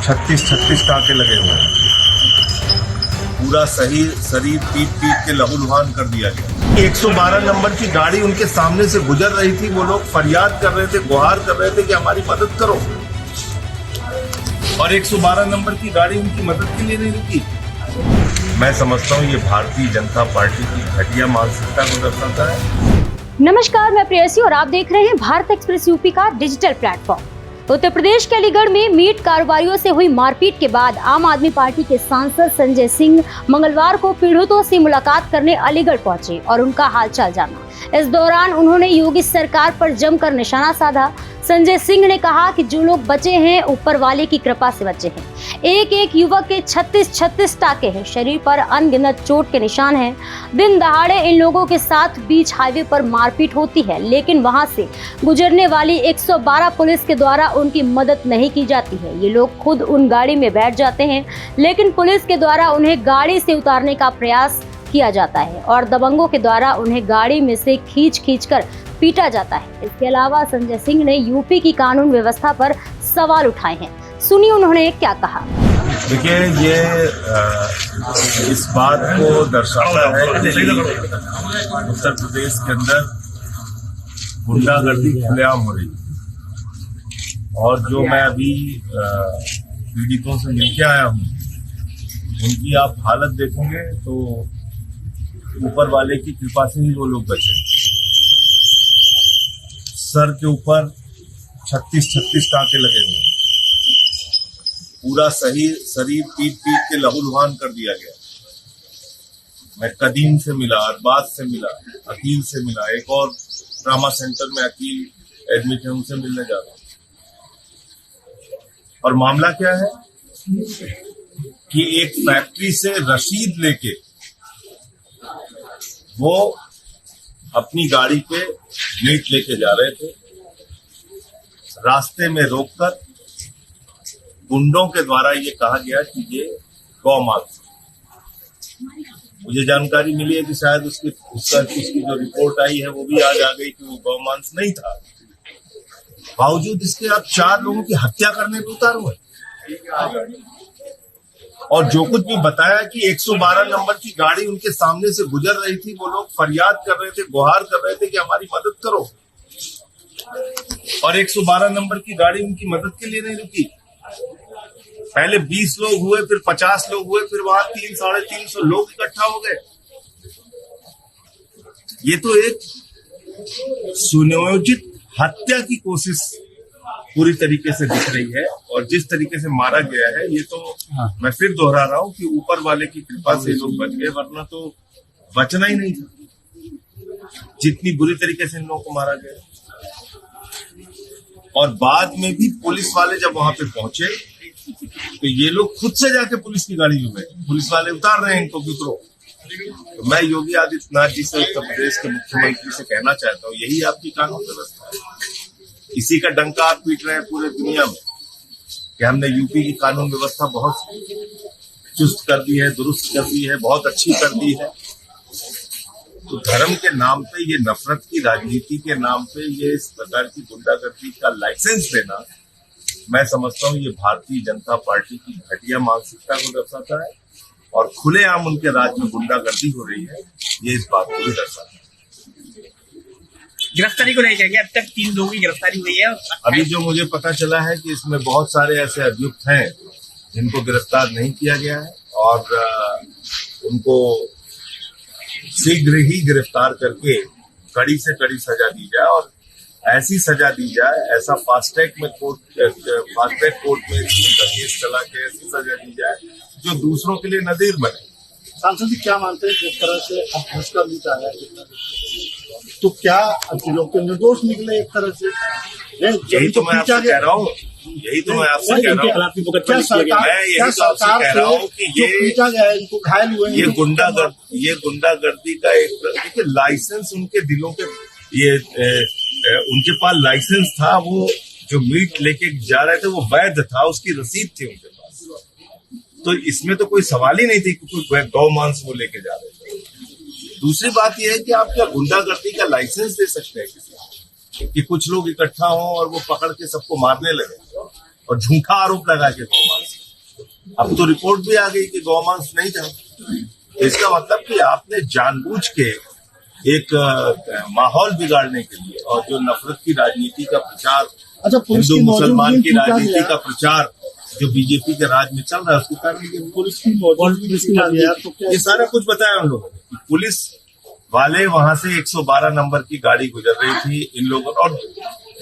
36 टाँके लगे हुए हैं। पूरा सही शरीर पीट पीट के लहूलुहान कर दिया गया। 112 नंबर की गाड़ी उनके सामने से गुजर रही थी। वो लोग फरियाद कर रहे थे, गुहार कर रहे थे कि हमारी मदद करो, और 112 नंबर की गाड़ी उनकी मदद के लिए नहीं रुकी। मैं समझता हूँ ये भारतीय जनता पार्टी की घटिया मानसिकता को दर्शाता है। नमस्कार, मैं प्रेयसी और आप देख रहे हैं भारत एक्सप्रेस यूपी का डिजिटल प्लेटफॉर्म। उत्तर प्रदेश के अलीगढ़ में मीट कारोबारियों से हुई मारपीट के बाद आम आदमी पार्टी के सांसद संजय सिंह मंगलवार को पीड़ितों से मुलाकात करने अलीगढ़ पहुंचे और उनका हालचाल जाना। इस दौरान उन्होंने योगी सरकार पर जमकर निशाना साधा। संजय सिंह ने कहा कि जो लोग बचे हैं ऊपर वाले की कृपा से बचे हैं। एक एक युवक के 36 टाके हैं, शरीर पर अनगिनत चोट के निशान हैं। दिन दहाड़े इन लोगों के साथ बीच हाईवे पर मारपीट होती है, लेकिन वहां से गुजरने वाली 112 पुलिस के द्वारा उनकी मदद नहीं की जाती है। ये लोग खुद उन गाड़ी में बैठ जाते हैं, लेकिन पुलिस के द्वारा उन्हें गाड़ी से उतारने का प्रयास किया जाता है और दबंगों के द्वारा उन्हें गाड़ी में से खींच कर पीटा जाता है। इसके अलावा संजय सिंह ने यूपी की कानून व्यवस्था पर सवाल उठाए हैं। सुनिए उन्होंने क्या कहा। देखिए, ये इस बात को दर्शाता है कि उत्तर प्रदेश के अंदर गुंडागर्दी खुलेआम हो रही है, और जो मैं अभी पीड़ितों से मिलके आया हूँ, उनकी आप हालत देखेंगे तो ऊपर वाले की कृपा से ही वो लोग बचे। सर के ऊपर 36 टाँके लगे हुए हैं। पूरा सही शरीर पीट पीट के लहूलुहान कर दिया गया। मैं कदीम से मिला, अरबाज से मिला, अकील से मिला, एक और ट्रामा सेंटर में अकील एडमिट है, उनसे मिलने जा रहा हूं। और मामला क्या है कि एक फैक्ट्री से रसीद लेके वो अपनी गाड़ी पे मीट लेके जा रहे थे। रास्ते में रोककर गुंडों के द्वारा ये कहा गया कि ये गौमांस। मुझे जानकारी मिली है कि शायद उसकी जो रिपोर्ट आई है वो भी आज आ गई कि वो गौमांस नहीं था। बावजूद इसके आप 4 लोगों की हत्या करने पर उतार हुए। और जो कुछ भी बताया कि 112 नंबर की गाड़ी उनके सामने से गुजर रही थी, वो लोग फरियाद कर रहे थे, गुहार कर रहे थे कि हमारी मदद करो, और 112 नंबर की गाड़ी उनकी मदद के लिए नहीं रुकी। पहले 20 लोग हुए, फिर 50 लोग हुए, फिर वहां 300-350 लोग इकट्ठा हो गए। ये तो एक सुनियोजित हत्या की कोशिश पूरी तरीके से दिख रही है, और जिस तरीके से मारा गया है, ये तो मैं फिर दोहरा रहा हूं कि ऊपर वाले की कृपा से लोग बच गए, वरना तो बचना ही नहीं था। जितनी बुरी तरीके से इन लोगों को मारा गया। और बाद में भी पुलिस वाले जब वहां पे पहुंचे तो ये लोग खुद से जाके पुलिस की गाड़ी में बैठे। पुलिस वाले उतार रहे हैं इनको कि उतरो। तो मैं योगी आदित्यनाथ जी से, उत्तर प्रदेश के मुख्यमंत्री से कहना चाहता हूँ, यही आपकी कानून व्यवस्था है। इसी का डंका आप पीट रहे हैं पूरे दुनिया में कि हमने यूपी की कानून व्यवस्था बहुत चुस्त कर दी है, दुरुस्त कर दी है, बहुत अच्छी कर दी है। तो धर्म के नाम पे ये नफरत की राजनीति के नाम पे ये इस प्रकार की गुंडागर्दी का लाइसेंस देना, मैं समझता हूँ ये भारतीय जनता पार्टी की घटिया मानसिकता को दर्शाता है, और खुलेआम उनके राज्य में गुंडागर्दी हो रही है, ये इस बात को भी दर्शाता है। गिरफ्तारी को लेकर अब तक 3 लोगों की गिरफ्तारी हुई है। अभी जो मुझे पता चला है कि इसमें बहुत सारे ऐसे अभियुक्त हैं जिनको गिरफ्तार नहीं किया गया है, और उनको शीघ्र ही गिरफ्तार करके कड़ी से कड़ी सजा दी जाए, और ऐसी सजा दी जाए, ऐसा फास्ट ट्रैक कोर्ट में उनका केस चला के ऐसी सजा दी जाए जो दूसरों के लिए नजीर बने। सांसद जी क्या मानते हैं, जिस तरह से अब घुस कर भी आया तो क्या लोग तो निर्दोष निकले एक तरह से? यही तो मैं आपसे कह रहा हूँ, यही तो मैं आपसे कह रहा हूँ, मैं यही तो आपसे कह रहा हूँ कि ये पीटा गया, इनको घायल हुए, ये गुंडागर्दी का एक, देखिए लाइसेंस उनके दिलों के, ये उनके पास लाइसेंस था, वो जो मीट लेके जा रहे थे वो वैध था, उसकी रसीद थी उनके पास। तो इसमें तो कोई सवाल ही नहीं थी कि कोई गौ मांस वो लेके जा रहे थे। दूसरी बात यह है कि आप क्या गुंडागर्दी का लाइसेंस दे सकते हैं किसी कि कुछ लोग इकट्ठा हों और वो पकड़ के सबको मारने लगे? और झूठा आरोप लगा के गौमांस। अब तो रिपोर्ट भी आ गई कि गौमांस नहीं था। इसका मतलब कि आपने जानबूझ के एक माहौल बिगाड़ने के लिए और जो नफरत की राजनीति का प्रचार, अच्छा, पुलिस हिंदू की मुसलमान मौजूदगी की में क्या राजनीति गया? का प्रचार जो बीजेपी के राज में चल रहा है उसके कारण पुलिस की मौजूदगी में क्या गया? तो क्या ये सारा कुछ बताया उन लोगों ने। पुलिस वाले वहां से 112 नंबर की गाड़ी गुजर रही थी इन लोगों, और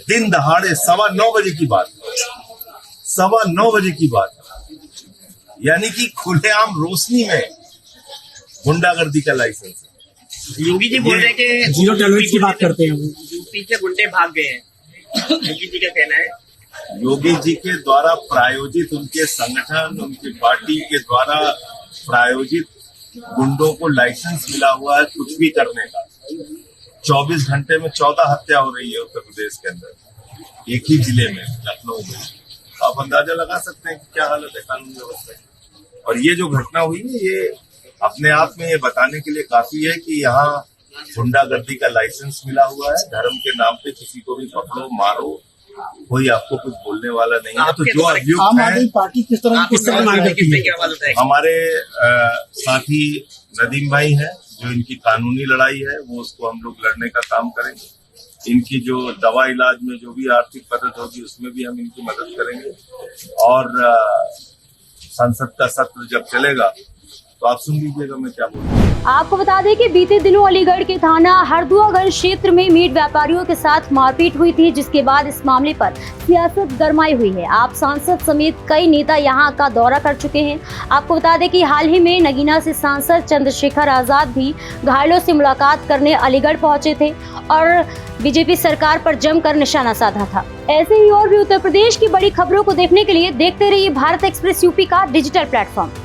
दिन दहाड़े 9:15 बजे की बात, 9:15 बजे की बात, यानी कि खुलेआम रोशनी में गुंडागर्दी का लाइसेंस है। योगी जी बोल रहे हैं कि जीरो टॉलरेंस की बात करते हैं। यूपी से गुंडे भाग गए हैं, योगी जी का कहना है। योगी जी के द्वारा प्रायोजित, उनके संगठन, उनकी पार्टी के द्वारा प्रायोजित गुंडों को लाइसेंस मिला हुआ है कुछ भी करने का। 24 घंटे में 14 हत्या हो रही है उत्तर प्रदेश के अंदर, एक ही जिले में, लखनऊ में। आप अंदाजा लगा सकते हैं कि क्या हालत है कानून व्यवस्था की। और ये जो घटना हुई है, ये अपने आप में ये बताने के लिए काफी है कि यहाँ गुंडागर्दी का लाइसेंस मिला हुआ है। धर्म के नाम पे किसी को भी पकड़ो, मारो, कोई आपको कुछ बोलने वाला नहीं है। तो जो आम अभियुक्त आदमी है, पार्टी किस तरह आप किस तरह मांग मांग करती है? की आवाज उठाएगी? हमारे साथी नदीम भाई हैं, जो इनकी कानूनी लड़ाई है वो उसको हम लोग लड़ने का काम करेंगे। इनकी जो दवा इलाज में जो भी आर्थिक मदद होगी उसमें भी हम इनकी मदद करेंगे। और संसद का सत्र जब चलेगा तो आप सुन लीजिएगा मैं क्या बोल रहा हूँ। आपको बता दें कि बीते दिनों अलीगढ़ के थाना हरदुआगंज क्षेत्र में मीट व्यापारियों के साथ मारपीट हुई थी, जिसके बाद इस मामले पर सियासत गरमाई हुई है। आप सांसद समेत कई नेता यहां का दौरा कर चुके हैं। आपको बता दें कि हाल ही में नगीना से सांसद चंद्रशेखर आजाद भी घायलों से मुलाकात करने अलीगढ़ पहुंचे थे और बीजेपी सरकार पर जमकर निशाना साधा था। ऐसे ही और भी उत्तर प्रदेश की बड़ी खबरों को देखने के लिए देखते रहिए भारत एक्सप्रेस यूपी का डिजिटल प्लेटफॉर्म।